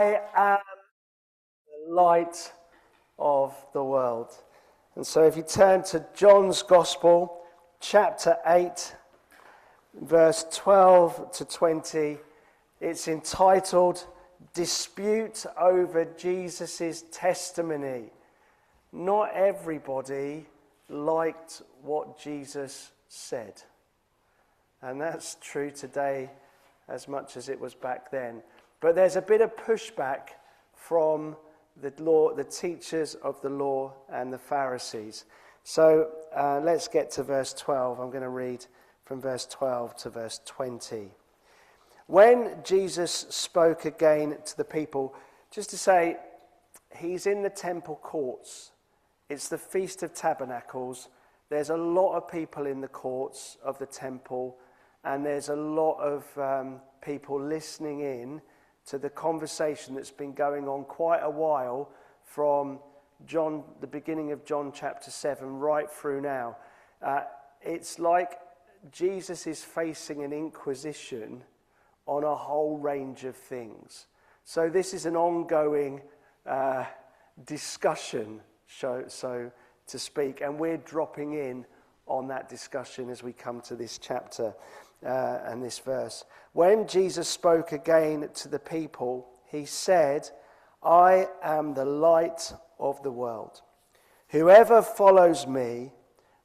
I am the light of the world. And so if you turn to John's Gospel, chapter 8, verse 12 to 20, it's entitled, Dispute Over Jesus' Testimony. Not everybody liked what Jesus said. And that's true today as much as it was back then. But there's a bit of pushback from the teachers of the law and the Pharisees. So let's get to verse 12. I'm going to read from verse 12 to verse 20. When Jesus spoke again to the people, just to say, he's in the temple courts. It's the Feast of Tabernacles. There's a lot of people in the courts of the temple, and there's a lot of people listening in to the conversation that's been going on quite a while from John, the beginning of John chapter 7, right through now. It's like Jesus is facing an inquisition on a whole range of things. So this is an ongoing discussion, so to speak, and we're dropping in on that discussion as we come to this chapter and this verse. When Jesus spoke again to the people, he said, I am the light of the world. Whoever follows me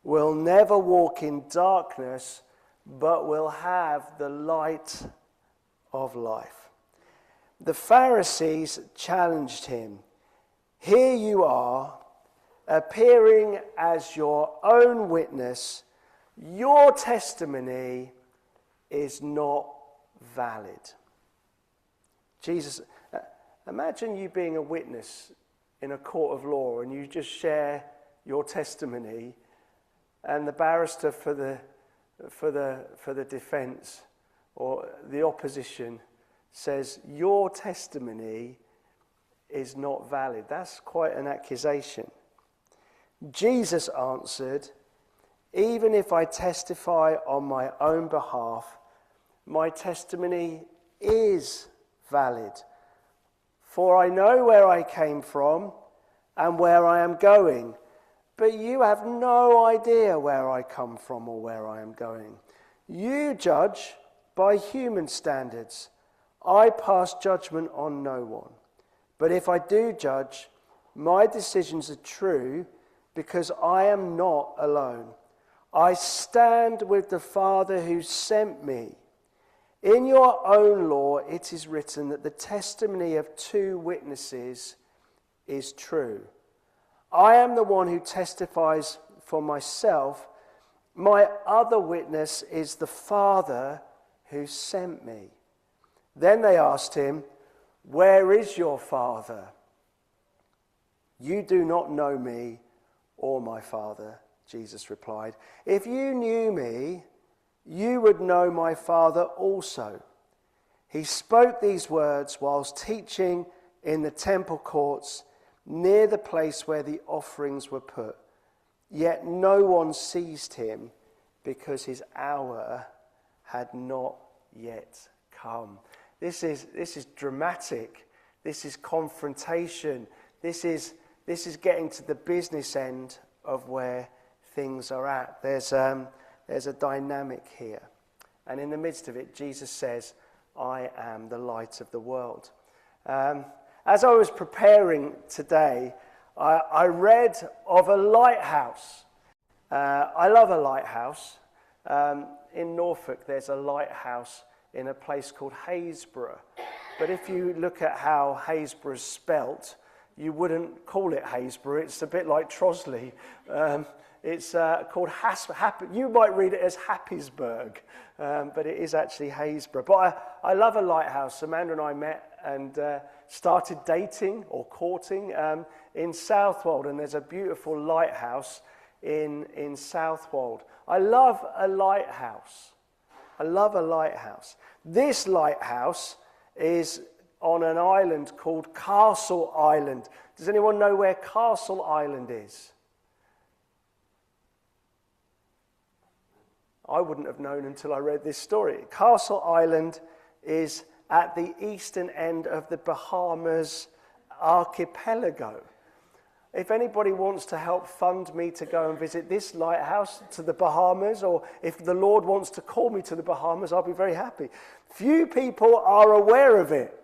will never walk in darkness, but will have the light of life. The Pharisees challenged him. Here you are, appearing as your own witness. Your testimony is not valid. Jesus, imagine you being a witness in a court of law and you just share your testimony, and the barrister for the defense or the opposition says your testimony is not valid. That's quite an accusation. Jesus answered, even if I testify on my own behalf, my testimony is valid. For I know where I came from and where I am going, but you have no idea where I come from or where I am going. You judge by human standards. I pass judgment on no one. But if I do judge, my decisions are true because I am not alone. I stand with the Father who sent me. In your own law it is written that the testimony of two witnesses is true. I am the one who testifies for myself. My other witness is the Father who sent me. Then they asked him, where is your Father? You do not know me or my Father, Jesus replied. If you knew me, you would know my Father also. He spoke these words whilst teaching in the temple courts near the place where the offerings were put. Yet no one seized him because his hour had not yet come. This is dramatic. This is confrontation. This is getting to the business end of where things are at. There's a dynamic here. And in the midst of it, Jesus says, I am the light of the world. As I was preparing today, I read of a lighthouse. I love a lighthouse. In Norfolk, there's a lighthouse in a place called Haysborough. But if you look at how Haysborough is spelt, you wouldn't call it Haysborough. It's a bit like Trosley. It's called you might read it as Happysburg, but it is actually Haysborough. But I love a lighthouse. Amanda and I met and started dating or courting in Southwold, and there's a beautiful lighthouse in Southwold. I love a lighthouse. I love a lighthouse. This lighthouse is on an island called Castle Island. Does anyone know where Castle Island is? I wouldn't have known until I read this story. Castle Island is at the eastern end of the Bahamas archipelago. If anybody wants to help fund me to go and visit this lighthouse to the Bahamas, or if the Lord wants to call me to the Bahamas, I'll be very happy. Few people are aware of it.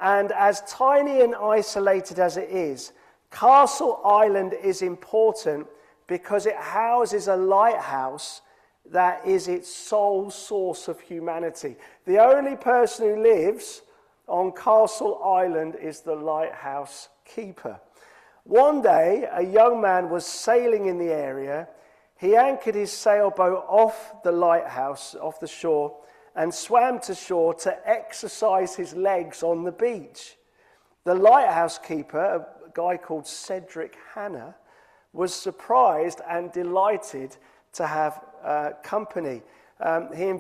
And as tiny and isolated as it is, Castle Island is important because it houses a lighthouse that is its sole source of humanity. The only person who lives on Castle Island is the lighthouse keeper. One day, a young man was sailing in the area. He anchored his sailboat off the lighthouse, off the shore, and swam to shore to exercise his legs on the beach. The lighthouse keeper, a guy called Cedric Hanna, was surprised and delighted to have company. He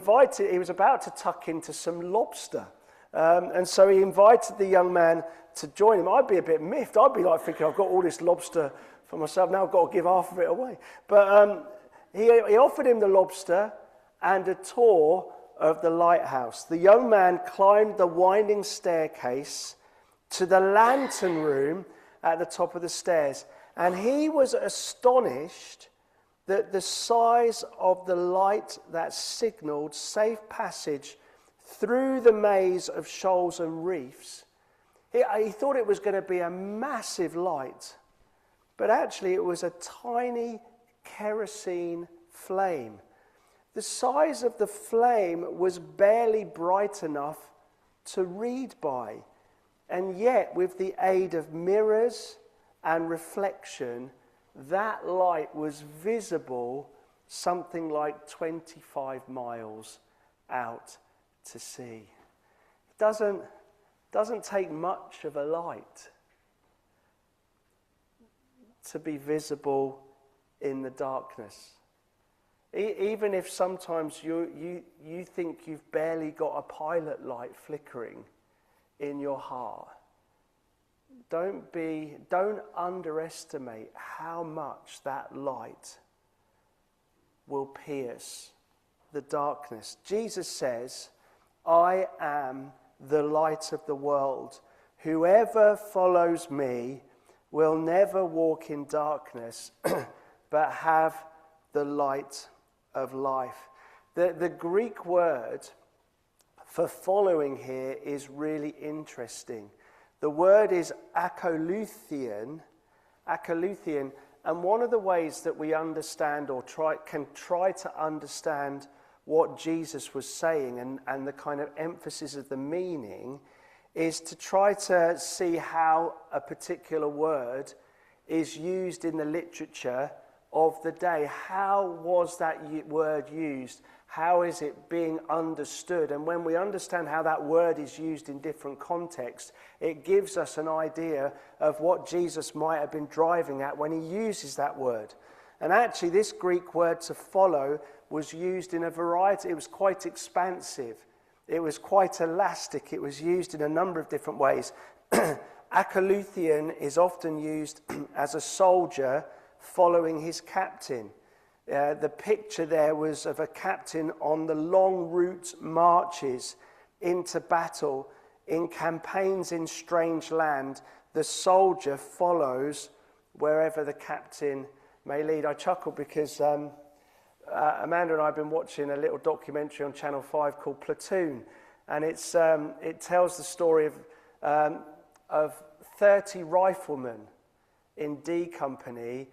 was about to tuck into some lobster. And so he invited the young man to join him. I'd be a bit miffed. I'd be like thinking, I've got all this lobster for myself. Now I've got to give half of it away. But he offered him the lobster and a tour of the lighthouse. The young man climbed the winding staircase to the lantern room at the top of the stairs. And he was astonished that the size of the light that signaled safe passage through the maze of shoals and reefs. He thought it was going to be a massive light, but actually it was a tiny kerosene flame. The size of the flame was barely bright enough to read by, and yet with the aid of mirrors and reflection, that light was visible something like 25 miles out to sea. It doesn't take much of a light to be visible in the darkness. Even if sometimes you think you've barely got a pilot light flickering in your heart, don't underestimate how much that light will pierce the darkness. Jesus says, I am the light of the world. Whoever follows me will never walk in darkness, but have the light of life. The Greek word for following here is really interesting. The word is akoluthein, and one of the ways that we understand or can try to understand what Jesus was saying and the kind of emphasis of the meaning is to try to see how a particular word is used in the literature of the day. How was that word used? How is it being understood? And when we understand how that word is used in different contexts, it gives us an idea of what Jesus might have been driving at when he uses that word. And actually, this Greek word to follow was used in a variety. It was quite expansive. It was quite elastic. It was used in a number of different ways. Akoluthein is often used as a soldier following his captain. The picture there was of a captain on the long route marches into battle. In campaigns in strange land, the soldier follows wherever the captain may lead. I chuckle because Amanda and I have been watching a little documentary on Channel 5 called Platoon, and it tells the story of 30 riflemen in D Company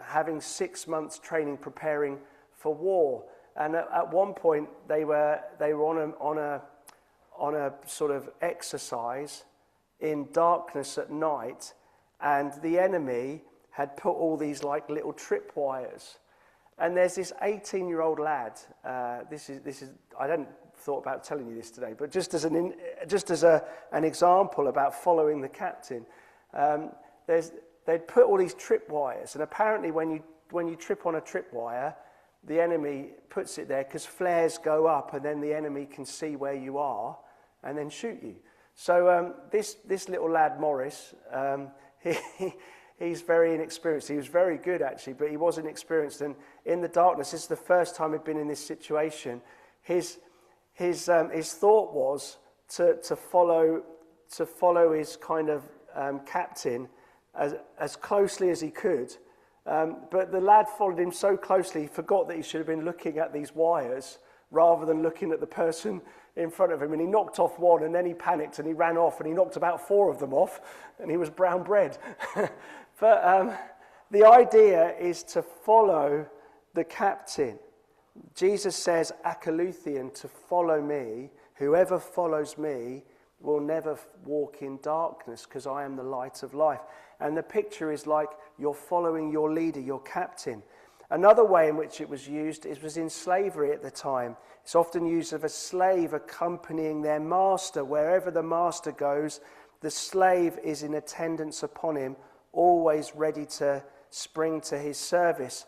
having 6 months training preparing for war. And at one point they were on a sort of exercise in darkness at night, and the enemy had put all these like little tripwires. And there's this 18-year-old lad. This is I hadn't thought about telling you this today, but just as an example about following the captain, they'd put all these tripwires, and apparently when you trip on a tripwire, the enemy puts it there because flares go up, and then the enemy can see where you are and then shoot you. So this little lad Morris, he's very inexperienced. He was very good actually, but he was inexperienced. And in the darkness, this is the first time he'd been in this situation. His thought was to follow his kind of captain as closely as he could. But the lad followed him so closely, he forgot that he should have been looking at these wires rather than looking at the person in front of him. And he knocked off one, and then he panicked and he ran off, and he knocked about 4 of them off, and he was brown bread. But the idea is to follow the captain. Jesus says, "Akaluthean," to follow me. Whoever follows me will never walk in darkness, because I am the light of life. And the picture is like you're following your leader, your captain. Another way in which it was used, it was in slavery at the time. It's often used of a slave accompanying their master. Wherever the master goes, the slave is in attendance upon him, always ready to spring to his service.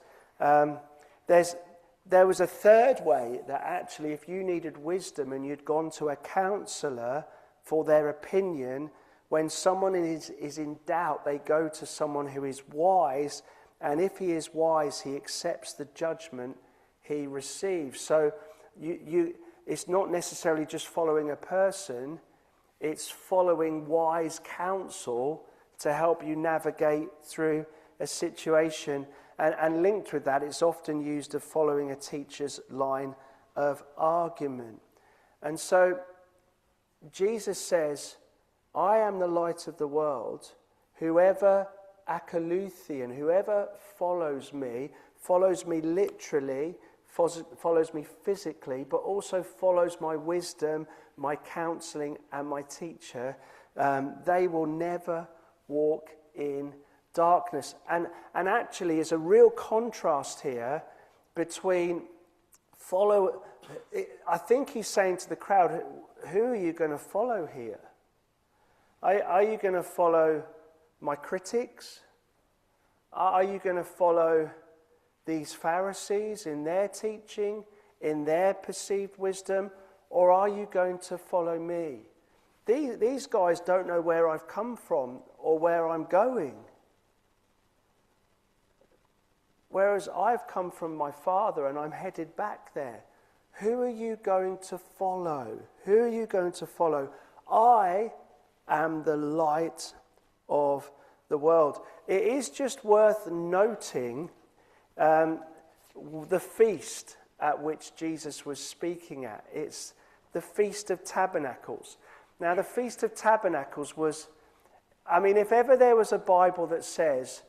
There was a third way that actually, if you needed wisdom and you'd gone to a counselor for their opinion, when someone is in doubt, they go to someone who is wise, and if he is wise, he accepts the judgment he receives. So it's not necessarily just following a person, it's following wise counsel to help you navigate through a situation. And linked with that, it's often used of following a teacher's line of argument. And so Jesus says, "I am the light of the world. Whoever akaluthean, whoever follows me literally, follows me physically, but also follows my wisdom, my counseling, and my teacher, they will never walk in darkness." And actually, there's a real contrast here between I think he's saying to the crowd, who are you going to follow here? Are you going to follow my critics? Are you going to follow these Pharisees in their teaching, in their perceived wisdom? Or are you going to follow me? These guys don't know where I've come from or where I'm going. Whereas I've come from my Father and I'm headed back there. Who are you going to follow? Who are you going to follow? I am the light of the world. It is just worth noting the feast at which Jesus was speaking at. It's the Feast of Tabernacles. Now, the Feast of Tabernacles was, if ever there was a Bible that says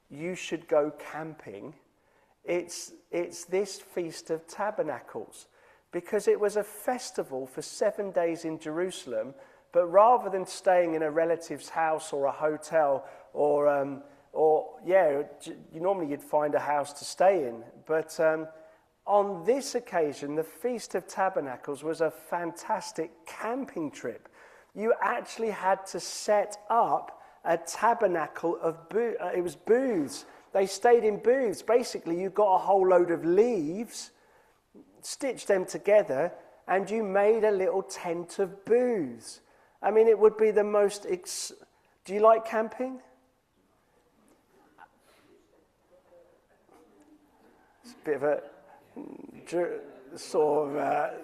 you should go camping, it's this Feast of Tabernacles, because it was a festival for 7 days in Jerusalem. But rather than staying in a relative's house or a hotel, normally you'd find a house to stay in. But on this occasion, the Feast of Tabernacles was a fantastic camping trip. You actually had to set up a tabernacle of it was booths. They stayed in booths. Basically, you got a whole load of leaves, stitched them together, and you made a little tent of booths. It would be the most... Do you like camping? It's a bit of a sort of...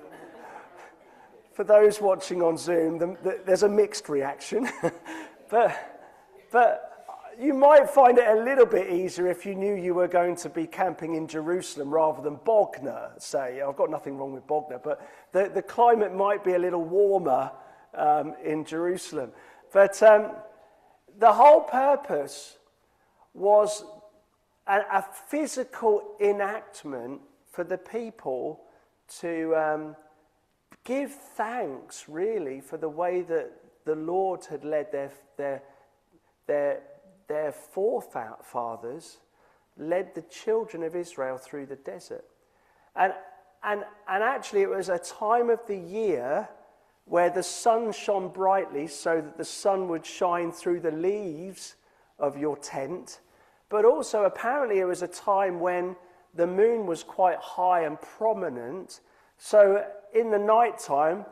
for those watching on Zoom, there's a mixed reaction. but you might find it a little bit easier if you knew you were going to be camping in Jerusalem rather than Bognor, say. I've got nothing wrong with Bognor, but the climate might be a little warmer in Jerusalem. But the whole purpose was a physical enactment for the people to give thanks, really, for the way that the Lord had led their forefathers, led the children of Israel through the desert. And actually it was a time of the year where the sun shone brightly, so that the sun would shine through the leaves of your tent. But also, apparently, it was a time when the moon was quite high and prominent. So in the night time,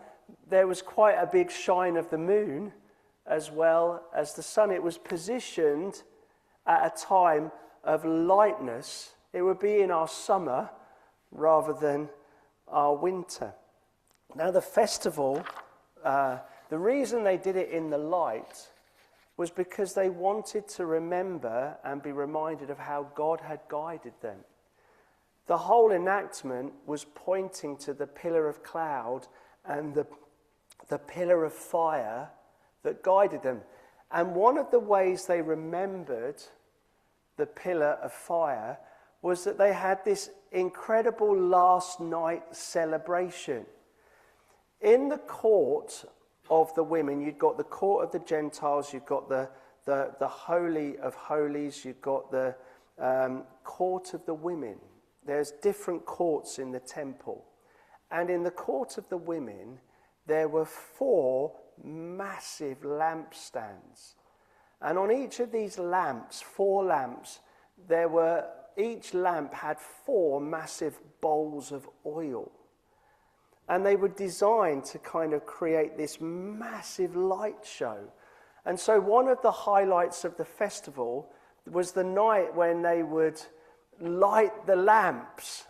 there was quite a big shine of the moon as well as the sun. It was positioned at a time of lightness. It would be in our summer rather than our winter. Now, the festival the reason they did it in the light was because they wanted to remember and be reminded of how God had guided them. The whole enactment was pointing to the pillar of cloud and the pillar of fire that guided them. And one of the ways they remembered the pillar of fire was that they had this incredible last night celebration. In the court of the women, you've got the court of the Gentiles, you've got the Holy of Holies, you've got the court of the women. There's different courts in the temple. And in the court of the women, there were 4 massive lampstands. And on each of these lamps, 4 lamps, each lamp had 4 massive bowls of oil. And they were designed to kind of create this massive light show. And so one of the highlights of the festival was the night when they would light the lamps.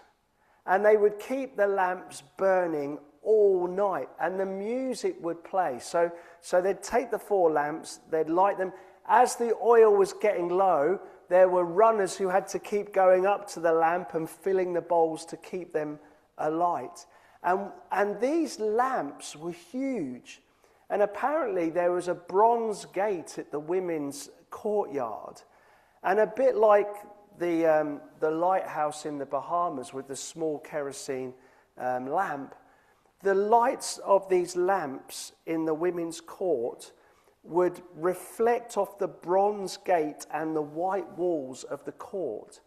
And they would keep the lamps burning all night. And the music would play. So they'd take the 4 lamps, they'd light them. As the oil was getting low, there were runners who had to keep going up to the lamp and filling the bowls to keep them alight. And these lamps were huge. And apparently there was a bronze gate at the women's courtyard. And a bit like the lighthouse in the Bahamas with the small kerosene lamp, the lights of these lamps in the women's court would reflect off the bronze gate and the white walls of the court.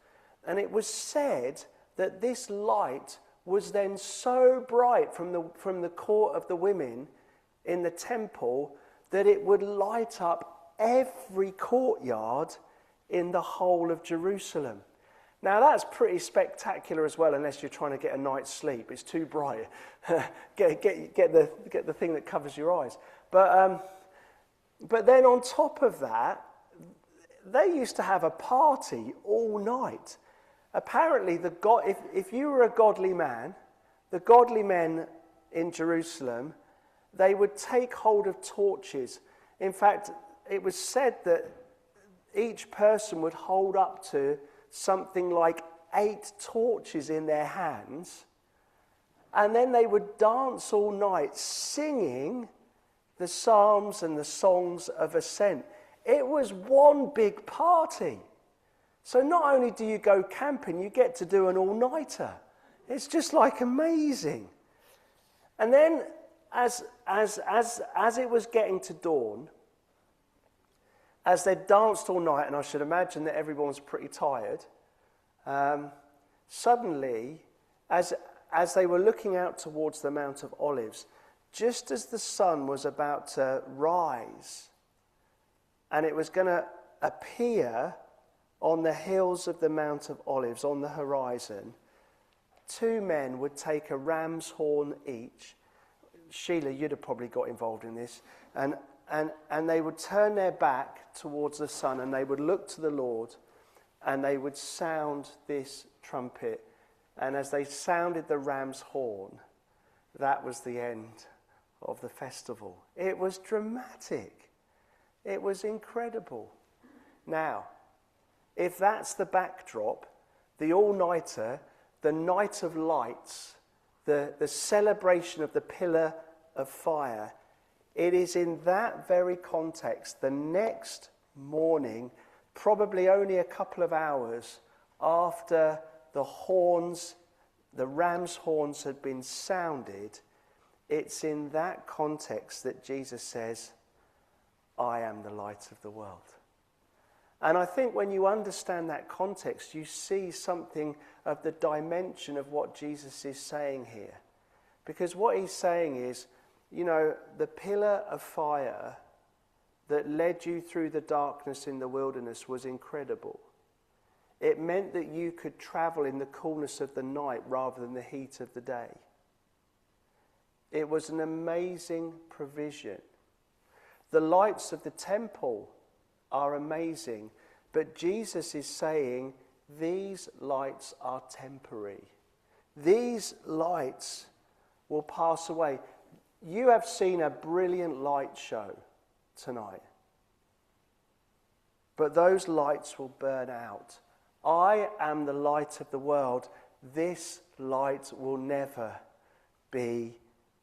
And it was said that this light was then so bright from the court of the women in the temple that it would light up every courtyard in the whole of Jerusalem. Now that's pretty spectacular as well, unless you're trying to get a night's sleep. It's too bright. get the thing that covers your eyes. But then on top of that, they used to have a party all night. Apparently, if you were a godly man, the godly men in Jerusalem, they would take hold of torches. In fact, it was said that each person would hold up to something like 8 torches in their hands, and then they would dance all night singing the psalms and the songs of ascent. It was one big party. So not only do you go camping, you get to do an all-nighter. It's just like amazing. And then as it was getting to dawn, as they danced all night, and I should imagine that everyone was pretty tired, suddenly, as they were looking out towards the Mount of Olives, just as the sun was about to rise, and it was going to appear on the hills of the Mount of Olives, on the horizon, 2 men would take a ram's horn each. Sheila, you'd have probably got involved in this. And they would turn their back towards the sun, and they would look to the Lord, and they would sound this trumpet. And as they sounded the ram's horn, that was the end of the festival. It was dramatic. It was incredible. Now, if that's the backdrop, the all-nighter, the night of lights, the celebration of the pillar of fire, it is in that very context, the next morning, probably only a couple of hours after the ram's horns had been sounded, it's in that context that Jesus says, I am the light of the world. And I think when you understand that context, you see something of the dimension of what Jesus is saying here. Because what he's saying is, you know, the pillar of fire that led you through the darkness in the wilderness was incredible. It meant that you could travel in the coolness of the night rather than the heat of the day. It was an amazing provision. The lights of the temple are amazing, but Jesus is saying these lights are temporary. These lights will pass away. You have seen a brilliant light show tonight, but those lights will burn out. I am the light of the world. This light will never be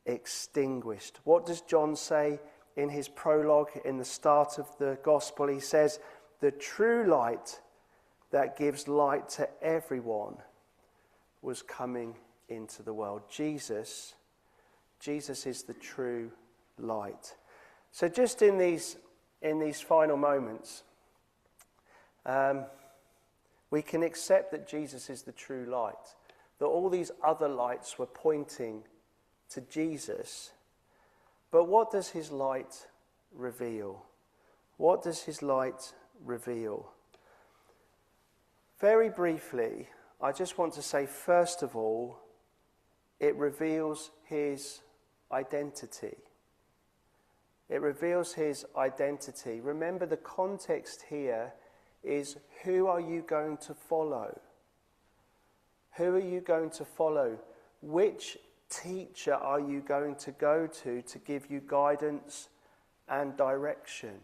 extinguished. What does John say in his prologue in the start of the gospel? He says, the true light that gives light to everyone was coming into the world. Jesus is the true light. So just in these final moments, we can accept that Jesus is the true light, that all these other lights were pointing to Jesus. But what does his light reveal? What does his light reveal? Very briefly, I just want to say, first of all, it reveals his identity. It reveals his identity. Remember, the context here is, who are you going to follow? Who are you going to follow? Which teacher are you going to go to give you guidance and direction?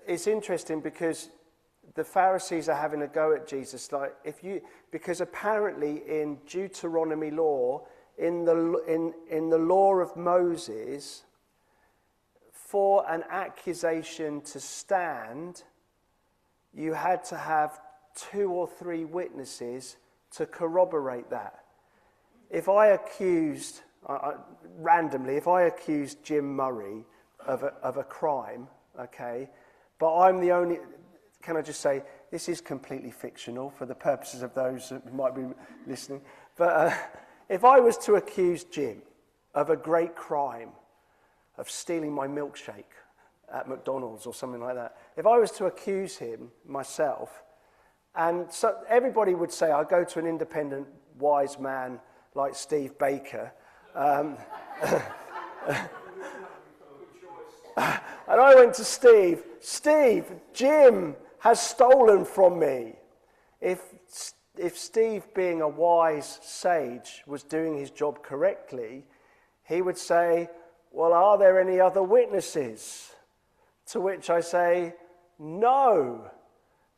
It's interesting because the Pharisees are having a go at Jesus, because apparently in Deuteronomy law, in the law of Moses, for an accusation to stand, you had to have 2 or 3 witnesses to corroborate that. If I accused, randomly, if I accused Jim Murray of a crime, okay, but I'm the only, can I just say, this is completely fictional for the purposes of those who might be listening, but if I was to accuse Jim of a great crime, of stealing my milkshake at McDonald's or something like that, if I was to accuse him myself, and so everybody would say, I go to an independent, wise man like Steve Baker, and I went to Steve, Jim has stolen from me. If Steve, being a wise sage, was doing his job correctly, he would say, well, are there any other witnesses? To which I say, no.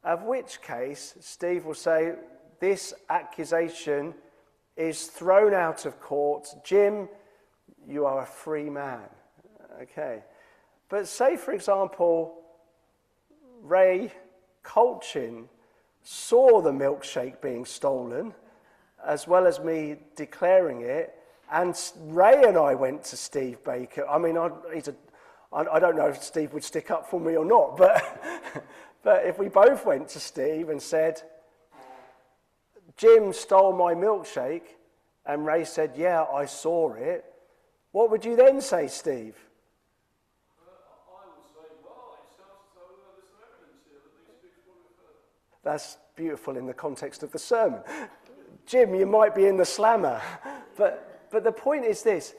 Of which case, Steve will say, this accusation is thrown out of court. Jim, you are a free man. Okay. But say, for example, Ray Colchin saw the milkshake being stolen, as well as me declaring it, and Ray and I went to Steve Baker. I mean, I don't know if Steve would stick up for me or not, but but if we both went to Steve and said, Jim stole my milkshake, and Ray said, yeah, I saw it, what would you then say, Steve? I would say, well, it starts to say there's some evidence here that these speaks one bit further. That's beautiful in the context of the sermon. Jim, you might be in the slammer, but the point is this: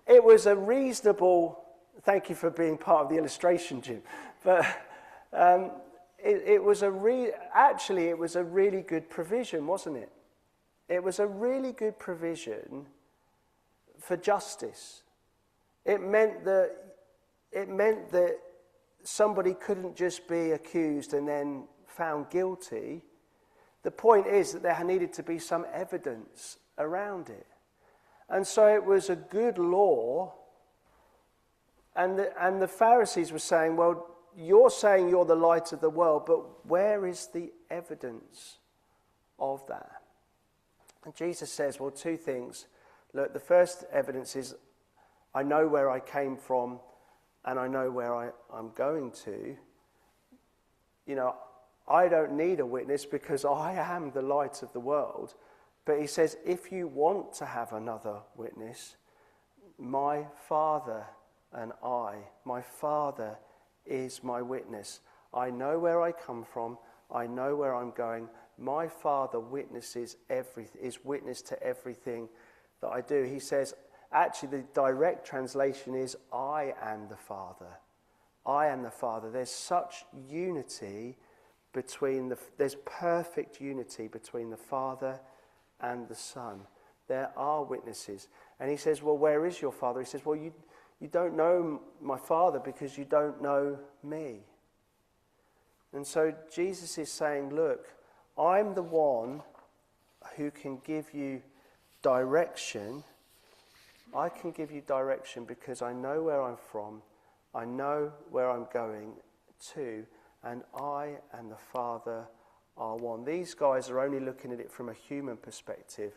it was a reasonable. Thank you for being part of the illustration, Jim. But it was actually it was a really good provision, wasn't it? It was a really good provision for justice. It meant that somebody couldn't just be accused and then found guilty. The point is that there needed to be some evidence around it. And so it was a good law. And the Pharisees were saying, well, you're saying you're the light of the world, but where is the evidence of that? And Jesus says, well, 2 things. Look, the first evidence is I know where I came from and I know where I'm going to. You know, I don't need a witness because I am the light of the world. But he says, if you want to have another witness, my Father and my Father is my witness. I know where I come from. I know where I'm going. My Father witnesses is witness to everything that I do. He says, actually the direct translation is, I am the Father. I am the Father. There's such unity there's perfect unity between the Father and the Son. There are witnesses. And he says, well, where is your Father? He says, well, you don't know my Father because you don't know me. And so Jesus is saying, look, I'm the one who can give you direction. I can give you direction because I know where I'm from, I know where I'm going to, and I and the Father are one. These guys are only looking at it from a human perspective,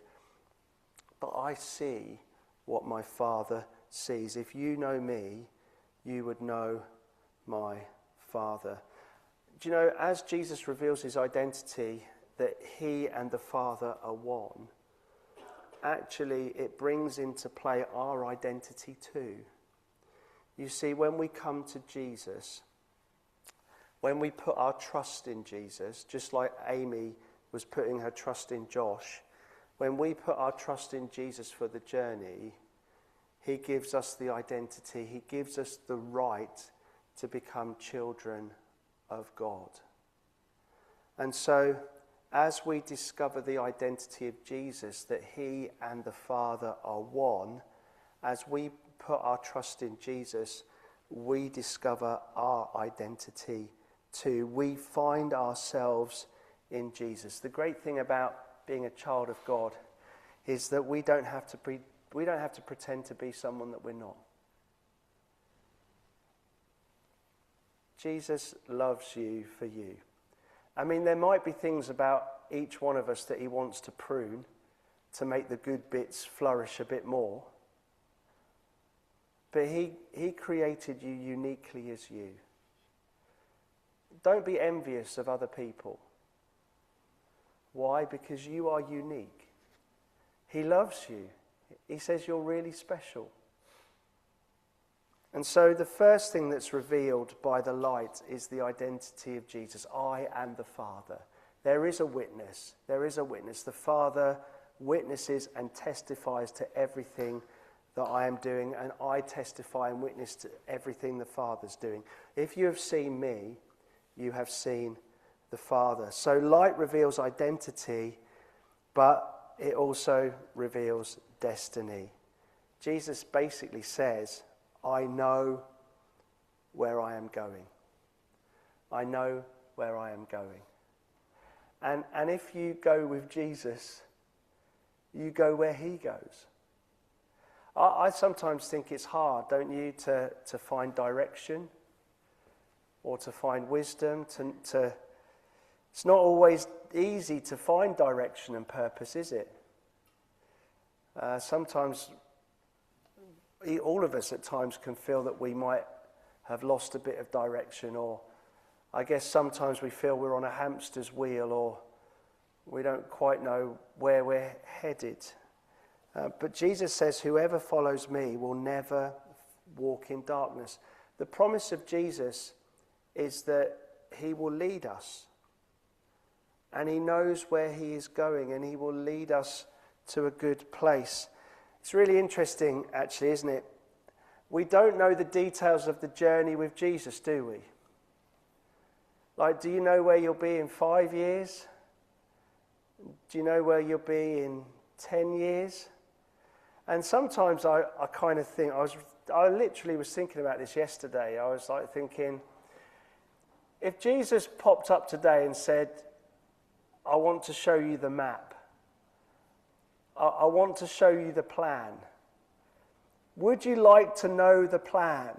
but I see what my Father sees. If you know me, you would know my Father. Do you know, as Jesus reveals his identity, that he and the Father are one, actually it brings into play our identity too. You see, when we come to Jesus, when we put our trust in Jesus, just like Amy was putting her trust in Josh, when we put our trust in Jesus for the journey, he gives us the identity, he gives us the right to become children of God. And so, as we discover the identity of Jesus, that he and the Father are one, as we put our trust in Jesus, we discover our identity too. We find ourselves in Jesus. The great thing about being a child of God is that we don't have to pretend to be someone that we're not. Jesus loves you for you. I mean, there might be things about each one of us that he wants to prune to make the good bits flourish a bit more. But he created you uniquely as you. Don't be envious of other people. Why? Because you are unique. He loves you. He says you're really special. And so the first thing that's revealed by the light is the identity of Jesus. I am the Father. There is a witness. There is a witness. The Father witnesses and testifies to everything that I am doing, and I testify and witness to everything the Father's doing. If you have seen me, you have seen the Father. So light reveals identity, but it also reveals destiny. Jesus basically says, I know where I am going. I know where I am going. And if you go with Jesus, you go where he goes. I sometimes think it's hard, don't you, to find direction or to find wisdom. It's not always easy to find direction and purpose, is it? Sometimes all of us at times can feel that we might have lost a bit of direction, or I guess sometimes we feel we're on a hamster's wheel, or we don't quite know where we're headed. But Jesus says, whoever follows me will never walk in darkness. The promise of Jesus is that he will lead us, and he knows where he is going, and he will lead us to a good place. It's really interesting, actually, isn't it? We don't know the details of the journey with Jesus, do we? Like, do you know where you'll be in 5 years? Do you know where you'll be in 10 years? And sometimes I kind of think, I literally was thinking about this yesterday. I was like thinking, if Jesus popped up today and said, I want to show you the map, I want to show you the plan, would you like to know the plan?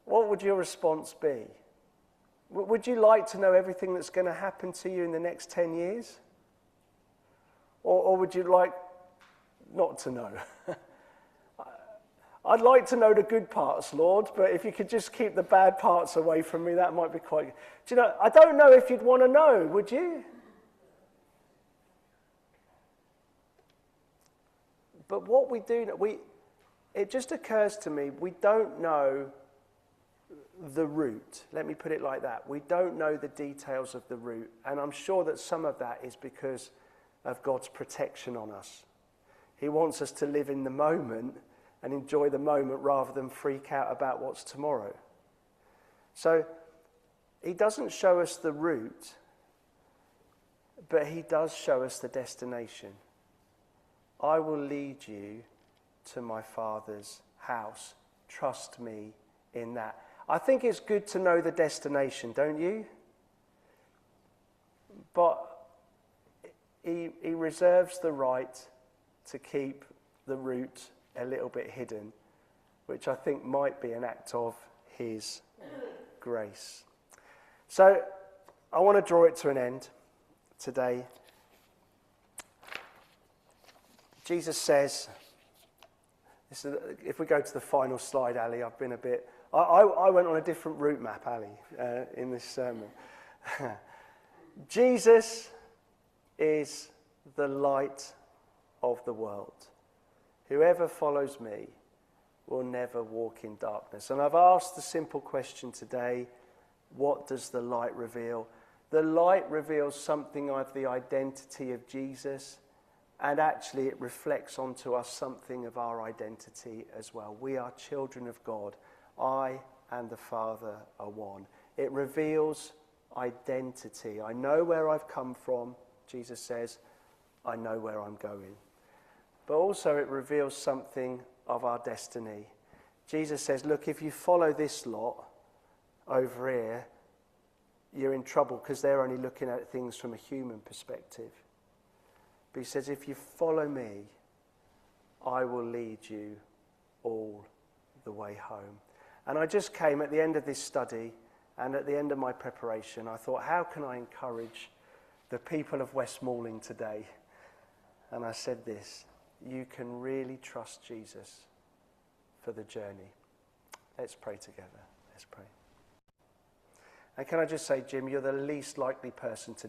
What would your response be? Would you like to know everything that's going to happen to you in the next 10 years? Or would you like not to know? I'd like to know the good parts, Lord, but if you could just keep the bad parts away from me, that might be quite good. Do you know, I don't know if you'd want to know, would you? But what we do, it just occurs to me, we don't know the route. Let me put it like that. We don't know the details of the route. And I'm sure that some of that is because of God's protection on us. He wants us to live in the moment and enjoy the moment rather than freak out about what's tomorrow. So he doesn't show us the route, but he does show us the destination. I will lead you to my Father's house. Trust me in that. I think it's good to know the destination, don't you? But he reserves the right to keep the route a little bit hidden, which I think might be an act of his grace. So I want to draw it to an end today. Jesus says, if we go to the final slide, Ali, I've been a bit... I went on a different route map, Ali, in this sermon. Jesus is the light of the world. Whoever follows me will never walk in darkness. And I've asked the simple question today, what does the light reveal? The light reveals something of the identity of Jesus, and actually it reflects onto us something of our identity as well. We are children of God. I and the Father are one. It reveals identity. I know where I've come from, Jesus says. I know where I'm going. But also it reveals something of our destiny. Jesus says, look, if you follow this lot over here, you're in trouble because they're only looking at things from a human perspective. But he says, if you follow me, I will lead you all the way home. And I just came at the end of this study and at the end of my preparation, I thought, how can I encourage the people of West Malling today? And I said this, you can really trust Jesus for the journey. Let's pray together. Let's pray. And can I just say, Jim, you're the least likely person to